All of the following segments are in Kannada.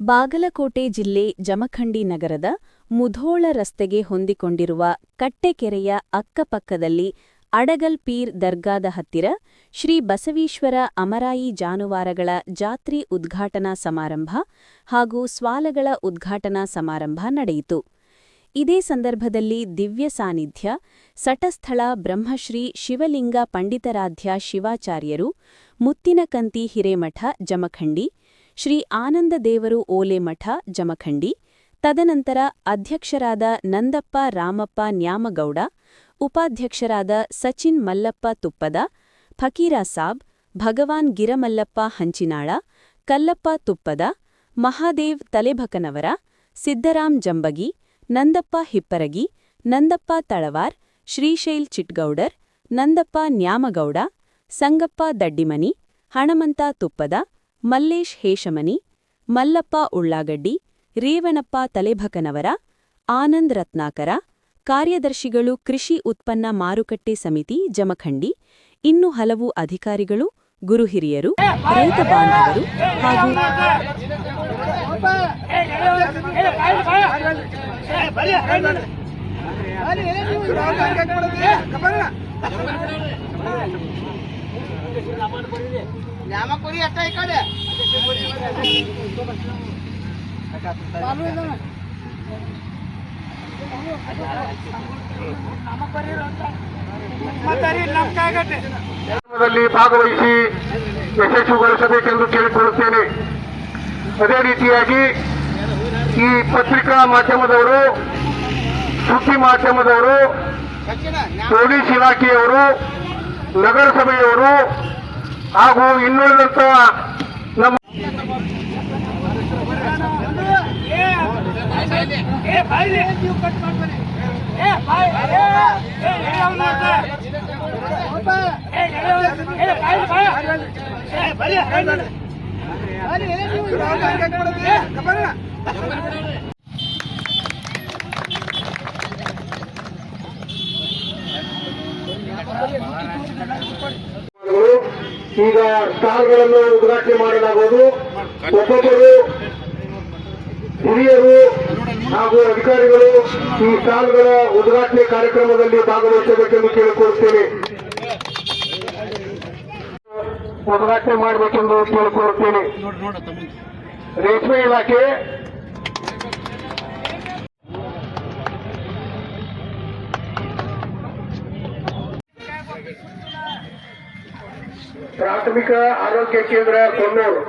ಬಾಗಲಕೋಟೆ ಜಿಲ್ಲೆ ಜಮಖಂಡಿ ನಗರದ ಮುಧೋಳ ರಸ್ತೆಗೆ ಹೊಂದಿಕೊಂಡಿರುವ ಕಟ್ಟೆಕೆರೆಯ ಅಕ್ಕಪಕ್ಕದಲ್ಲಿ ಅಡಗಲ್ ಪೀರ್ ದರ್ಗಾದ ಹತ್ತಿರ ಶ್ರೀ ಬಸವೀಶ್ವರ ಅಮರಾಯಿ ಜಾನುವಾರಗಳ ಜಾತ್ರಿ ಉದ್ಘಾಟನಾ ಸಮಾರಂಭ ಹಾಗೂ ಸ್ವಾಲಗಳ ಉದ್ಘಾಟನಾ ಸಮಾರಂಭ ನಡೆಯಿತು. ಇದೇ ಸಂದರ್ಭದಲ್ಲಿ ದಿವ್ಯ ಸಾನ್ನಿಧ್ಯ ಸಟಸ್ಥಳ ಬ್ರಹ್ಮಶ್ರೀ ಶಿವಲಿಂಗ ಪಂಡಿತಾರಾಧ್ಯ ಶಿವಾಚಾರ್ಯರು, ಮುತ್ತಿನಕಂತಿ ಹಿರೇಮಠ ಜಮಖಂಡಿ, ಶ್ರೀ ಆನಂದದೇವರು ಓಲೆಮಠ ಜಮಖಂಡಿ, ತದನಂತರ ಅಧ್ಯಕ್ಷರಾದ ನಂದಪ್ಪ ರಾಮಪ್ಪ ನ್ಯಾಮಗೌಡ, ಉಪಾಧ್ಯಕ್ಷರಾದ ಸಚಿನ್ ಮಲ್ಲಪ್ಪ ತುಪ್ಪದ, ಫಕೀರ ಸಾಬ್, ಭಗವಾನ್ ಗಿರಮಲ್ಲಪ್ಪ ಹಂಚಿನಾಳ, ಕಲ್ಲಪ್ಪ ತುಪ್ಪದ, ಮಹಾದೇವ್ ತಲೆಭಕನವರ, ಸಿದ್ದರಾಮ್ ಜಂಬಗಿ, ನಂದಪ್ಪ ಹಿಪ್ಪರಗಿ, ನಂದಪ್ಪ ತಳವಾರ್, ಶ್ರೀಶೈಲ್ ಚಿಟ್ಗೌಡರ್, ನಂದಪ್ಪ ನ್ಯಾಮಗೌಡ, ಸಂಗಪ್ಪ ದಡ್ಡಿಮನಿ, ಹಣಮಂತ ತುಪ್ಪದ, ಮಲ್ಲೇಶ್ ಹೇಶಮನಿ, ಮಲ್ಲಪ್ಪ ಉಳ್ಳಾಗಡ್ಡಿ, ರೇವಣಪ್ಪ ತಲೆಭಕನವರ, ಆನಂದ್ ರತ್ನಾಕರ, ಕಾರ್ಯದರ್ಶಿಗಳು ಕೃಷಿ ಉತ್ಪನ್ನ ಮಾರುಕಟ್ಟೆ ಸಮಿತಿ ಜಮಖಂಡಿ, ಇನ್ನು ಹಲವು ಅಧಿಕಾರಿಗಳು, ಗುರುಹಿರಿಯರು, ರೈತ ಬಾಂಧವರು ಹಾಗೂ ಭಾಗವಹಿಸಿ ಯಶಸ್ವಿಗೊಳಿಸಬೇಕೆಂದು ಕೇಳಿಕೊಳ್ಳುತ್ತೇನೆ. ಅದೇ ರೀತಿಯಾಗಿ ಈ ಪತ್ರಿಕಾ ಮಾಧ್ಯಮದವರು, ಸುದ್ದಿ ಮಾಧ್ಯಮದವರು, ಪೊಲೀಸ್ ಇಲಾಖೆಯವರು, ನಗರಸಭೆಯವರು ಹಾಗೂ ಇನ್ನುಳಿದಂಥ ನಮ್ಮ ಈಗ ಸ್ಟಾಲ್ಗಳನ್ನು ಉದ್ಘಾಟನೆ ಮಾಡಲಾಗುವುದು. ಒಬ್ಬೊಬ್ಬರು ಹಿರಿಯರು ಹಾಗೂ ಅಧಿಕಾರಿಗಳು ಈ ಸ್ಟಾಲ್ಗಳ ಉದ್ಘಾಟನೆ ಕಾರ್ಯಕ್ರಮದಲ್ಲಿ ಭಾಗವಹಿಸಬೇಕೆಂದು ಕೇಳಿಕೊಳ್ಳುತ್ತೇನೆ. ಉದ್ಘಾಟನೆ ಮಾಡಬೇಕೆಂದು ಕೇಳಿಕೊಳ್ಳುತ್ತೇನೆ. ರೇಷ್ಮೆ ಇಲಾಖೆ, ಪ್ರಾಥಮಿಕ ಆರೋಗ್ಯ ಕೇಂದ್ರ ಕೊಣ್ಣೂರು,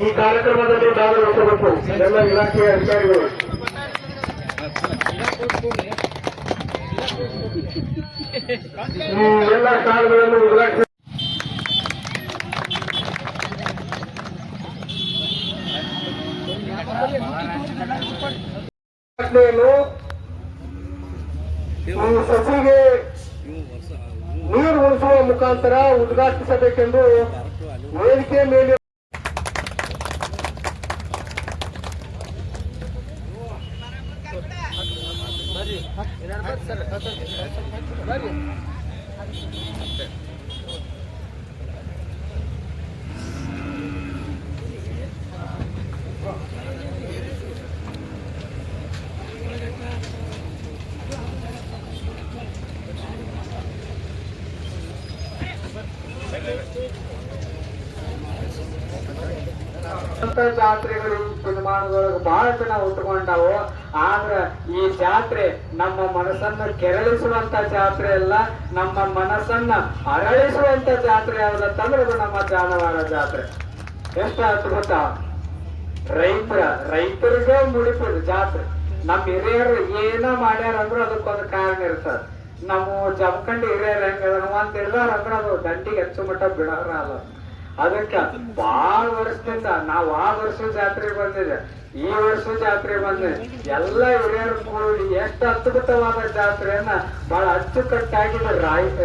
ಈ ಕಾರ್ಯಕ್ರಮದಲ್ಲಿ ಭಾಗವಹಿಸಬೇಕು ಎಲ್ಲ ಇಲಾಖೆಯ ಅಧಿಕಾರಿಗಳು. ಈ ಎಲ್ಲ ಸ್ಟಾಲ್ಗಳನ್ನು ಉದ್ಘಾಟನೆ ಸಸಿಗೆ ನೀರು ಉಳಿಸುವ ಮುಖಾಂತರ ಉದ್ಘಾಟಿಸಬೇಕೆಂದು ವೇದಿಕೆ ಮೇಲೆ ಜಾತ್ರೆಗಳು ಸಿನಿಮಾದೊಳಗೆ ಬಹಳ ಜನ ಉಟ್ಕೊಂಡಾವು. ಆದ್ರ ಈ ಜಾತ್ರೆ ನಮ್ಮ ಮನಸ್ಸನ್ನ ಕೆರಳಿಸುವಂತ ಜಾತ್ರೆ ಅಲ್ಲ, ನಮ್ಮ ಮನಸ್ಸನ್ನ ಅರಳಿಸುವಂತ ಜಾತ್ರೆ ಯಾವ್ದಂತಂದ್ರೆ ಅದು ನಮ್ಮ ಜಾನುವಾರ ಜಾತ್ರೆ. ಎಷ್ಟು ಅದ್ಭುತ! ರೈತರಿಗೆ ಮುಡಿಪದು ಜಾತ್ರೆ. ನಮ್ಮ ಹಿರಿಯರು ಏನ ಮಾಡ್ಯಾರಂದ್ರು ಅದಕ್ಕೊಂದು ಕಾರಣ ಇರ್ತದ. ನಮ್ಮ ಜಮಖಂಡಿ ಹಿರಿಯರು ಹೆಂಗದ ಅಂತ ಹೇಳಿದಾರ ಅಂದ್ರೆ ಅದು ದಂಡಿಗೆ ಹೆಚ್ಚು ಮಟ್ಟ ಬಿಡೋರ ಅಲ್ಲ. ಅದಕ್ಕೆ ಬಹಳ ವರ್ಷದಿಂದ ನಾವು ಆ ವರ್ಷದ ಜಾತ್ರೆಗೆ ಬಂದಿದೆ. ಈ ವರ್ಷ ಜಾತ್ರೆ ಬಂದ್ರೆ ಎಲ್ಲ ಹಿರಿಯರು ಕೂಡಿ ಎಷ್ಟು ಅದ್ಭುತವಾದ ಜಾತ್ರೆಯನ್ನ ಬಹಳ ಅಚ್ಚುಕಟ್ಟಾಗಿ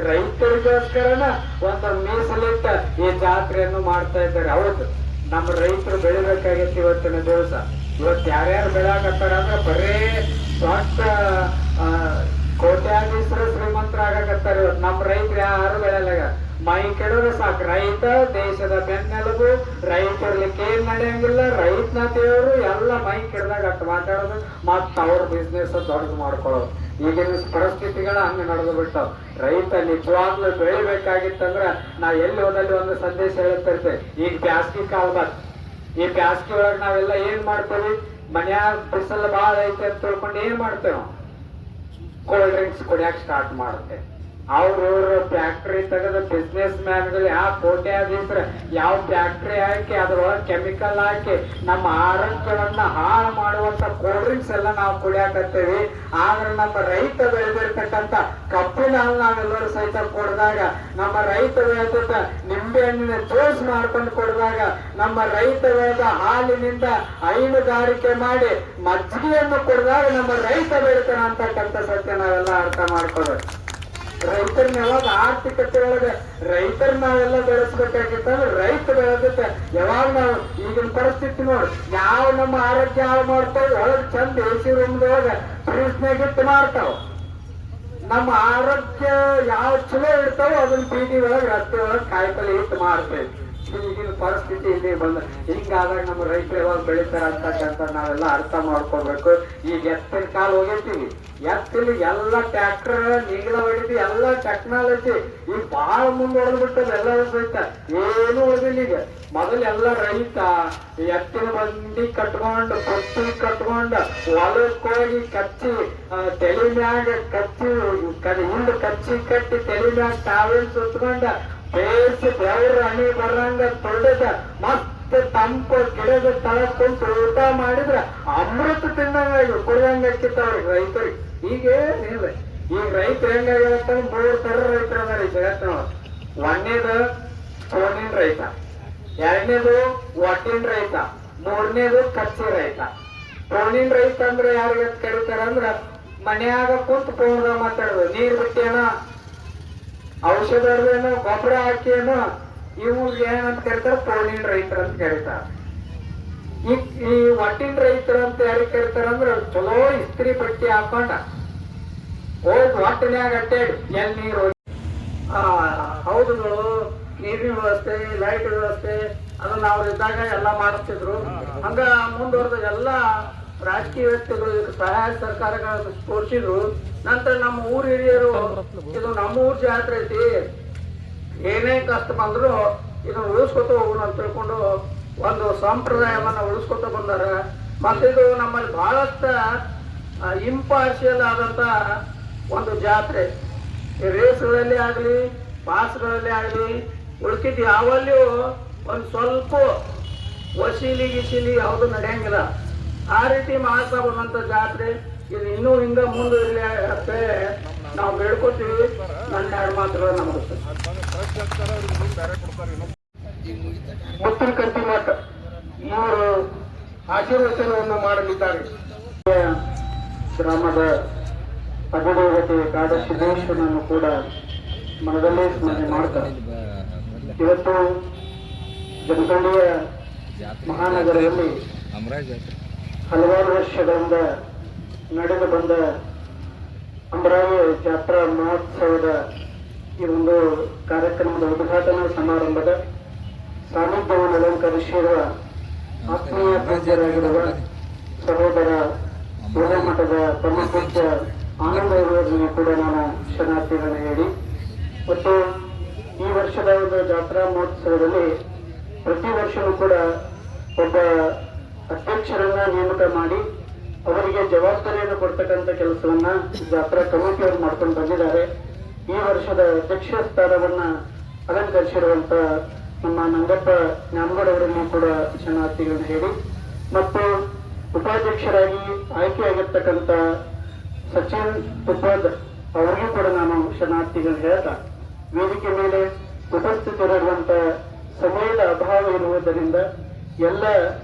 ರೈತರಿಗೋಸ್ಕರನ ಒಂದು ಮೀಸಲಿಟ್ಟ ಈ ಜಾತ್ರೆಯನ್ನು ಮಾಡ್ತಾ ಇದ್ದಾರೆ. ಹೌದು, ನಮ್ಮ ರೈತರು ಬೆಳಿಬೇಕಾಗೈತಿ ಇವತ್ತಿನ ದಿವಸ. ಇವತ್ತು ಯಾರ್ಯಾರು ಬೆಳಕತ್ತಾರ ಅಂದ್ರೆ ಬರೇ ದೊಡ್ಡ ಕೋಟ್ಯಾಧೀಶರು ಶ್ರೀಮಂತರಾಗತ್ತಾರ. ಇವತ್ತು ನಮ್ಮ ರೈತರು ಯಾರು ಬೆಳೆಯಲ್ಲ. ಮೈ ಕೆಡೋದು ಸಾಕು. ರೈತ ದೇಶದ ಬೆನ್ನೆಲುಬು. ರೈತರ್ಲಿಕ್ಕೆ ಏನ್ ನಡೆಯಂಗಿಲ್ಲ. ರೈತನ ದೇವರು ಎಲ್ಲ ಮೈ ಕೆಡದಾಗ ಅಷ್ಟು ಮಾತಾಡೋದು, ಮತ್ತ ಅವ್ರ ಬಿಸ್ನೆಸ್ ದೊಡ್ಡದು ಮಾಡ್ಕೊಳ್ಳೋದು. ಈಗಿನ ಪರಿಸ್ಥಿತಿಗಳ ಹಂಗ ನಡೆದು ಬಿಟ್ಟವ್. ರೈತ ನಿಜವಾಗ್ಲೂ ಬೆಳಿಬೇಕಾಗಿತ್ತಂದ್ರ ನಾ ಎಲ್ಲಿ ಹೋದಲ್ಲಿ ಒಂದು ಸಂದೇಶ ಹೇಳುತ್ತಿರ್ತೇವೆ. ಈಗ ಬ್ಯಾಸ್ಗಿ ಕಾಲ, ಈ ಬ್ಯಾಸ್ಗಿ ಒಳಗೆ ನಾವೆಲ್ಲ ಏನ್ ಮಾಡ್ತೇವಿ? ಮನ್ಯಾಗ ಬಿಸಿಲು ಬಾಳ ಐತೆ ಅಂತ ತಿಳ್ಕೊಂಡು ಏನ್ ಮಾಡ್ತೇವೆ? ಕೋಲ್ಡ್ ಡ್ರಿಂಕ್ಸ್ ಕುಡಿಯಾಕ ಸ್ಟಾರ್ಟ್ ಮಾಡುತ್ತೆ. ಅವ್ರವ್ರ ಫ್ಯಾಕ್ಟ್ರಿ ತೆಗೆದ ಬಿಸ್ನೆಸ್ ಮ್ಯಾನ್ಗಳು ಯಾವ ಕೋಟ್ಯಾಧೀಶರ ಯಾವ ಫ್ಯಾಕ್ಟ್ರಿ ಹಾಕಿ ಅದ್ರೊಳಗೆ ಕೆಮಿಕಲ್ ಹಾಕಿ ನಮ್ಮ ಆರೋಗ್ಯವನ್ನ ಹಾಳು ಮಾಡುವಂತ ಕೋಲ್ಡ್ ಡ್ರಿಂಕ್ಸ್ ಎಲ್ಲ ನಾವು ಕುಡಿಯಾಕತ್ತೇವಿ. ಆದ್ರೆ ನಮ್ಮ ರೈತ ಬೆಳೆದಿರ್ತಕ್ಕಂಥ ಕಬ್ಬಿನ ಹಾಲು ನಾವೆಲ್ಲರೂ ಸಹಿತ ಕೊಡಿದಾಗ, ನಮ್ಮ ರೈತ ಬೆಳೆದ ನಿಂಬೆ ಹಣ್ಣಿನ ಜ್ಯೂಸ್ ಮಾಡ್ಕೊಂಡು ಕೊಡಿದಾಗ, ನಮ್ಮ ರೈತ ಬೆಳೆದ ಹಾಲಿನಿಂದ ಹೈನುಗಾರಿಕೆ ಮಾಡಿ ಮಜ್ಜಿಗೆಯನ್ನು ಕೊಡಿದಾಗ ನಮ್ಮ ರೈತ ಬೆಳಿತಾನ ಅಂತಕ್ಕಂಥ ಸತ್ಯ ನಾವೆಲ್ಲ ಅರ್ಥ ಮಾಡ್ಕೋಬೇಕು. ರೈತರನ್ನ ಯಾವಾಗ ಆರ್ಥಿಕತೆ ಒಳಗೆ ರೈತರ್ ನಾವೆಲ್ಲ ಬೆಳೆಸ್ಬೇಕಾಗಿತ್ತಂದ್ರೆ ರೈತ ಬೆಳೆದಕ್ಕೆ ಯಾವಾಗ ನಾವು ಈಗಿನ ಪರಿಸ್ಥಿತಿ ನೋಡಿ ಯಾವ ನಮ್ಮ ಆರೋಗ್ಯ ಹಾಳು ಮಾಡ್ತಾವ. ಒಳಗೆ ಚಂದ ಎಸಿ ರೂಮ್ದೊಳಗೆ ಫ್ರೀಜ್ನಾಗಿಟ್ಟು ಮಾಡ್ತಾವ. ನಮ್ಮ ಆರೋಗ್ಯ ಯಾವ ಚಲೋ ಇರ್ತಾವ ಅದನ್ನ ಬೀದಿ ಒಳಗೆ ರಸ್ತೆ ಒಳಗೆ ಕಾಯಿಪಲ್ಲೆ ಇಟ್ಟು ಮಾಡ್ತೇವೆ. ಈಗಿನ ಪರಿಸ್ಥಿತಿ ಇಲ್ಲಿ ಬಂದ ಹಿಂಗಾದಾಗ ನಮ್ಮ ರೈತರು ಯಾವಾಗ ಬೆಳಿತಾರ ಅಂತಕ್ಕಂಥ ನಾವೆಲ್ಲ ಅರ್ಥ ಮಾಡ್ಕೊಳ್ಬೇಕು. ಈಗ ಎತ್ತಿನ ಕಾಲ ಹೋಗಿರ್ತೀವಿ. ಎತ್ತಿಲಿ ಎಲ್ಲ ಟ್ರ್ಯಾಕ್ಟರ್ ನೀಗ್ಲ ಹೊಡಿತಿ, ಎಲ್ಲ ಟೆಕ್ನಾಲಜಿ ಈಗ ಬಹಳ ಮುಂದುವರೆದ್ಬಿಟ್ಟದ. ಎಲ್ಲರೂ ಸಹಿತ ಏನು ಉಳಿದಿಲ್ಲ. ಈಗ ಮೊದಲು ಎಲ್ಲ ರೈತ ಎತ್ತಿನ ಬಂಡಿ ಕಟ್ಕೊಂಡು ಕೊಚ್ಚಿ ಕಟ್ಕೊಂಡು ಹೊಲಕ್ಕೆ ಹೋಗಿ ಕಚ್ಚಿ ತಲೆ ಮ್ಯಾಗ ಕಚ್ಚಿ ಹಿಂದ್ ಕಚ್ಚಿ ಕಟ್ಟಿ ತಲೆ ಮ್ಯಾಗ ತಾವೇಲ್ ಸುತ್ಕೊಂಡ ಬೇಸಿ ಬೆವರು ಹಣಿ ಬರಂಗ ತೊಳೆದ ಮತ್ತೆ ತಂಪು ಗಿಡದ ತಳ ಕುಂತು ಊಟ ಮಾಡಿದ್ರ ಅಮೃತ ತಿಂದಂಗ ಕುಡಿದಂಗ ಹಾಕಿತ್ತವ್ರಿಗೆ ರೈತರಿಗೆ. ಈಗೇನಿಲ್ಲ. ಈಗ ರೈತರು ಹೆಂಗಾಗಿತ್ತ 3 ತರ ರೈತರು ಅದಾರ ಈ ಜಗತ್ತಿನ. ಒಂದನೇದು ಫೋನಿನ ರೈತ, ಎರಡನೇದು ಒಟ್ಟಿನ ರೈತ, ಮೂರನೇದು ಕಚ್ಚಿ ರೈತ. ಫೋನಿನ ರೈತ ಅಂದ್ರೆ ಯಾರಿಗೆ ಕರೀತಾರ ಅಂದ್ರ ಮನ್ಯಾಗ ಕುಂತು ಫೋನ್ದಾಗ ಮಾತಾಡೋದು. ನೀರ್ ಬಿಟ್ಟೇನ, ಔಷಧ ಹೊಡೆದೇನೋ, ಗೊಬ್ಬರ ಹಾಕೇನೋ, ಇವ್ರಿಗೆ ಏನಂತ ಕರೀತಾರ? ಫೋನಿನ ರೈತರ ಅಂತ ಕರೀತಾರ. ಈ ಒಟ್ಟಿನ ರೈತರು ಅಂತ ಯಾರಿಗೆ ಕರೀತಾರ ಅಂದ್ರ ಚಲೋ ಇಸ್ತ್ರಿ ಬಟ್ಟಿ ಹಾಕೊಂಡ ಹೋಗಿ ಒಟ್ಟಿನ್ಯಾಗ ಅಡ್ಡಾಡಿ ಎಲ್ಲಿ ನೀರು ಹೌದುಗಳು ನೀರಿನ ವ್ಯವಸ್ಥೆ, ಲೈಟ್ ವ್ಯವಸ್ಥೆ ಅದನ್ನ ಅವ್ರು ಇದ್ದಾಗ ಎಲ್ಲ ಮಾಡಿಸ್ತಿದ್ರು. ಹಂಗ ಮುಂದುವರೆದ ಎಲ್ಲ ರಾಜಕೀಯ ವ್ಯಕ್ತಿಗಳು ಸಹಾಯ ಸರ್ಕಾರಗಳನ್ನು ತೋರಿಸಿದ್ರು. ನಂತರ ನಮ್ಮ ಊರ್ ಹಿರಿಯರು ಇದು ನಮ್ಮ ಊರ್ ಜಾತ್ರೆ ಐತಿ, ಏನೇ ಕಷ್ಟ ಬಂದ್ರು ಇದನ್ನ ಉಳಿಸ್ಕೊತ ಹೋಗೋಣ ಅಂತ ತಿಳ್ಕೊಂಡು ಒಂದು ಸಂಪ್ರದಾಯವನ್ನ ಉಳಿಸ್ಕೊತ ಬಂದಾರ. ಮತ್ತಿದು ನಮ್ಮಲ್ಲಿ ಬಹಳಷ್ಟ ಇಂಪಾರ್ಷಿಯಲ್ ಆದಂತ ಒಂದು ಜಾತ್ರೆ. ರೇಸ್ಗಳಲ್ಲಿ ಆಗಲಿ ಪಾಸ್ಗಳಲ್ಲಿ ಆಗಲಿ ಉಳ್ಕಿದ್ ಯಾವಲ್ಲಿಯೂ ಒಂದು ಸ್ವಲ್ಪ ವಸೀಲಿ ಗಿಸೀಲಿ ಯಾವುದು ನಡೆಯಂಗಿಲ್ಲ. ಆ ರೀತಿ ಮಾಡ್ತಾ ಬಂದಂತ ಜಾತ್ರೆ ಇದು ಇನ್ನೂ ಹಿಂಗ ಮುಂದುವರಿಲಿ ಅಂತ ನಾವು ಬೇಡ್ಕೊತೀವಿ. ನನ್ನ 2 ಮಾತುಗಳು ನಮಗೆ ಮುತ್ತಿನ ಕಂತಿ ಮಠ ಇವರು ಆಶೀರ್ವಚನವನ್ನು ಮಾಡಲಿದ್ದಾರೆ. ಗ್ರಾಮದ ಅಧಿದೇವತೆ ಕಾಡಸಿದ್ದೇಶ್ವರನನ್ನು ಕೂಡ ಮನದಲ್ಲೇ ಸ್ಮರಣೆ ಮಾಡ್ತಾರೆ. ಇವತ್ತು ಜಮಖಂಡಿಯ ಮಹಾನಗರದಲ್ಲಿ ಹಲವಾರು ವರ್ಷಗಳಿಂದ ನಡೆದು ಬಂದ ಅಮರಾವಿ ಜಾತ್ರಾ ಮಹೋತ್ಸವದ ಈ ಒಂದು ಕಾರ್ಯಕ್ರಮದ ಉದ್ಘಾಟನಾ ಸಮಾರಂಭದ ಸಾನ್ನಿಧ್ಯವನ್ನು ಅಲಂಕರಿಸಿರುವ ಆತ್ಮೀಯ ಪೂಜ್ಯರಾಗಿರುವ ಸಹೋದರ ಮಠದ ಬ್ರಹ್ಮಪೂಜ್ಯ ಆನಂದ ಅವರಿಗೆ ಕೂಡ ನಾನು ಶರಣಾರ್ಥಿಗಳನ್ನು ಹೇಳಿ, ಮತ್ತು ಈ ವರ್ಷದ ಒಂದು ಜಾತ್ರಾ ಮಹೋತ್ಸವದಲ್ಲಿ ಪ್ರತಿ ವರ್ಷವೂ ಕೂಡ ಒಬ್ಬ ಅಧ್ಯಕ್ಷರನ್ನ ನೇಮಕ ಮಾಡಿ ಅವರಿಗೆ ಜವಾಬ್ದಾರಿಯನ್ನು ಕೊಡ್ತಕ್ಕಂಥ ಕೆಲಸವನ್ನ ಜಾತ್ರಾ ಕಮಿಟಿಯವರು ಮಾಡ್ಕೊಂಡು ಬಂದಿದ್ದಾರೆ. ಈ ವರ್ಷದ ಅಧ್ಯಕ್ಷ ಸ್ಥಾನವನ್ನ ಅಲಂಕರಿಸಿರುವಂತ ನಮ್ಮ ನಂಗಪ್ಪ ನ್ಯಾಮಗೌಡ ಅವರನ್ನು ಕೂಡ ಶರಣಾರ್ಥಿಗಳನ್ನು ಹೇಳಿ, ಮತ್ತು ಉಪಾಧ್ಯಕ್ಷರಾಗಿ ಆಯ್ಕೆಯಾಗಿರ್ತಕ್ಕಂಥ ಸಚಿನ್ ತುಪ್ಪದ್ ಅವರಿಗೂ ಕೂಡ ನಾನು ಶರಣಾರ್ಥಿಗಳು ಹೇಳ್ತಾ, ವೇದಿಕೆ ಮೇಲೆ ಉಪಸ್ಥಿತರಿರುವಂತ ಸಮಯದ ಅಭಾವ ಇರುವುದರಿಂದ ಎಲ್ಲ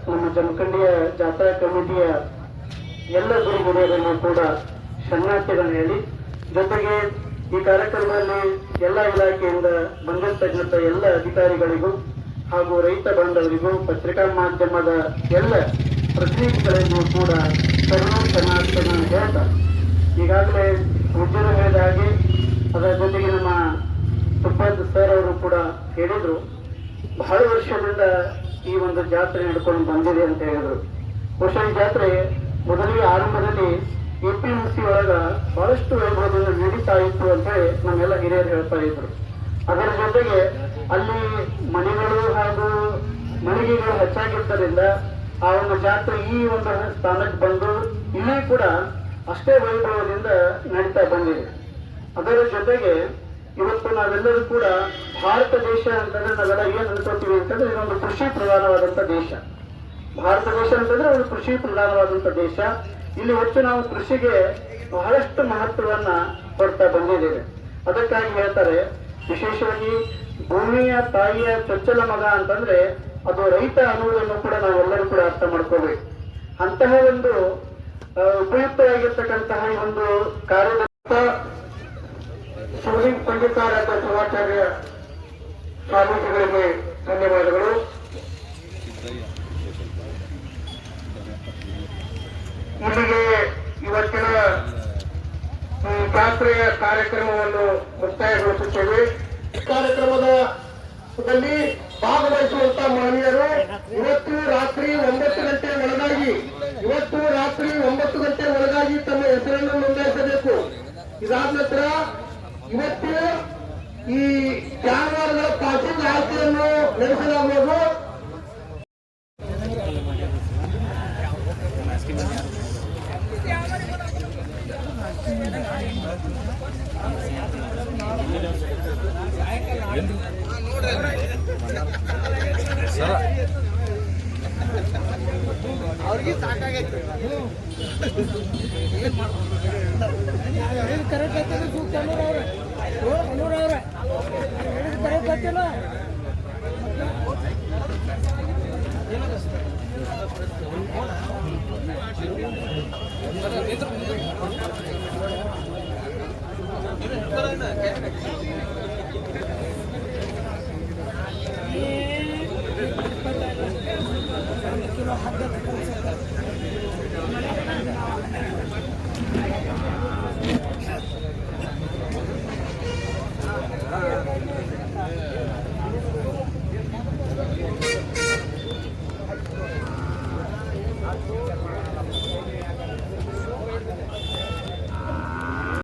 ನಮ್ಮ ಜಮಖಂಡಿಯ ಜಾತ್ರಾ ಕಮಿಟಿಯ ಎಲ್ಲ ಗುರುಗಳಿಗೂ ಕೂಡ ಶರಣಾರ್ಥಿಗಳನ್ನು ಹೇಳಿ, ಜೊತೆಗೆ ಈ ಕಾರ್ಯಕ್ರಮದಲ್ಲಿ ಎಲ್ಲ ಇಲಾಖೆಯಿಂದ ಬಂದಿರತಕ್ಕಂಥ ಎಲ್ಲ ಅಧಿಕಾರಿಗಳಿಗೂ ಹಾಗೂ ರೈತ ಬಾಂಧವರಿಗೂ ಪತ್ರಿಕಾ ಮಾಧ್ಯಮದ ಎಲ್ಲ ಪ್ರತಿನಿಧಿಗಳಿಗೂ ಕೂಡ ಶರಣಾರ್ಥಿಗಳನ್ನು ಹೇಳ್ತಾ, ಈಗಾಗಲೇ ಉದ್ಯೋಗ ಹೇಳಿದ ಹಾಗೆ ಅದರ ಜೊತೆಗೆ ನಮ್ಮ ತುಪ್ಪದ್ ಸರ್ ಅವರು ಕೂಡ ಹೇಳಿದ್ರು, ಬಹಳ ವರ್ಷದಿಂದ ಈ ಒಂದು ಜಾತ್ರೆ ನಡ್ಕೊಂಡು ಬಂದಿದೆ ಅಂತ ಹೇಳಿದ್ರು. ಬಹುಶಃ ಈ ಜಾತ್ರೆ ಮೊದಲಿಗೆ ಆರಂಭದಲ್ಲಿ APMC ಒಳಗ ಬಹಳಷ್ಟು ವೈಭವದಿಂದ ನಡೀತಾ ಇತ್ತು ಅಂತ ಹೇಳಿ ನಮ್ಮೆಲ್ಲ ಹಿರಿಯರು ಹೇಳ್ತಾ ಇದ್ರು. ಅದರ ಜೊತೆಗೆ ಅಲ್ಲಿ ಮನೆಗಳು ಹಾಗೂ ಮಳಿಗೆಗಳು ಹೆಚ್ಚಾಗಿದ್ದರಿಂದ ಆ ಒಂದು ಜಾತ್ರೆ ಈ ಒಂದು ಸ್ಥಾನಕ್ಕೆ ಬಂದು ಇಲ್ಲಿ ಕೂಡ ಅಷ್ಟೇ ವೈಭವದಿಂದ ನಡೀತಾ ಬಂದಿದೆ. ಅದರ ಜೊತೆಗೆ ಇವತ್ತು ನಾವೆಲ್ಲರೂ ಕೂಡ ಭಾರತ ದೇಶ ಅಂತಂದ್ರೆ ನಾವೆಲ್ಲ ಏನ್ ಅನ್ಕೋತೀವಿ ಅಂತಂದ್ರೆ ಇದೊಂದು ಕೃಷಿ ಪ್ರಧಾನವಾದಂತ ದೇಶ. ಭಾರತ ದೇಶ ಅಂತಂದ್ರೆ ಒಂದು ಕೃಷಿ ಪ್ರಧಾನವಾದಂತ ದೇಶ. ಇಲ್ಲಿ ಹೆಚ್ಚು ನಾವು ಕೃಷಿಗೆ ಬಹಳಷ್ಟು ಮಹತ್ವವನ್ನ ಕೊಡ್ತಾ ಬಂದಿದ್ದೇವೆ. ಅದಕ್ಕಾಗಿ ಹೇಳ್ತಾರೆ, ವಿಶೇಷವಾಗಿ ಭೂಮಿಯ ತಾಯಿಯ ಚೊಚ್ಚಲ ಮಗ ಅಂತಂದ್ರೆ ಅದು ರೈತ ಅನ್ನುವುದನ್ನು ಕೂಡ ನಾವೆಲ್ಲರೂ ಕೂಡ ಅರ್ಥ ಮಾಡ್ಕೋಬೇಕು. ಅಂತಹ ಒಂದು ಉಪಯುಕ್ತವಾಗಿರ್ತಕ್ಕಂತಹ ಈ ಒಂದು ಕಾರ್ಯದ ಶಿವಲಿಂಗ ಪಂಡಿತಾರಾಧ್ಯ ಶಿವಾಚಾರ್ಯ ಸ್ವಾಮೀಜಿಗಳಿಗೆ ಧನ್ಯವಾದಗಳು. ಇಲ್ಲಿಗೆ ಇವತ್ತಿನ ಜಾತ್ರೆಯ ಕಾರ್ಯಕ್ರಮವನ್ನು ಮುಕ್ತಾಯಗೊಳಿಸುತ್ತೇವೆ. ಕಾರ್ಯಕ್ರಮದಲ್ಲಿ ಭಾಗವಹಿಸುವಂತ ಮಹನೀಯರು ಇವತ್ತು ರಾತ್ರಿ 9 ಗಂಟೆ ಒಳಗಾಗಿ ತಮ್ಮ ಹೆಸರನ್ನು ನೋಂದಾಯಿಸಬೇಕು. ಇದಾದ ನಂತರ ಇವತ್ತು ಈ ಜಾನುವಾರುಗಳ ಪಾಸಿಂಗ್ ಆಯ್ಕೆಯನ್ನು ನಡೆಸಲಾಗುವುದು. ಅವ್ರಿಗೆ ಸಾಕಾಗೈತೆ ಕರೆಕ್ಟ್ ಆಗ್ತದೆ. ಸೂಕ್ತ ಅವ್ರೆ ಕರೆಕ್ಟ್ ಆಗ್ತಿಲ್ಲ. ಕಿಲೋ 10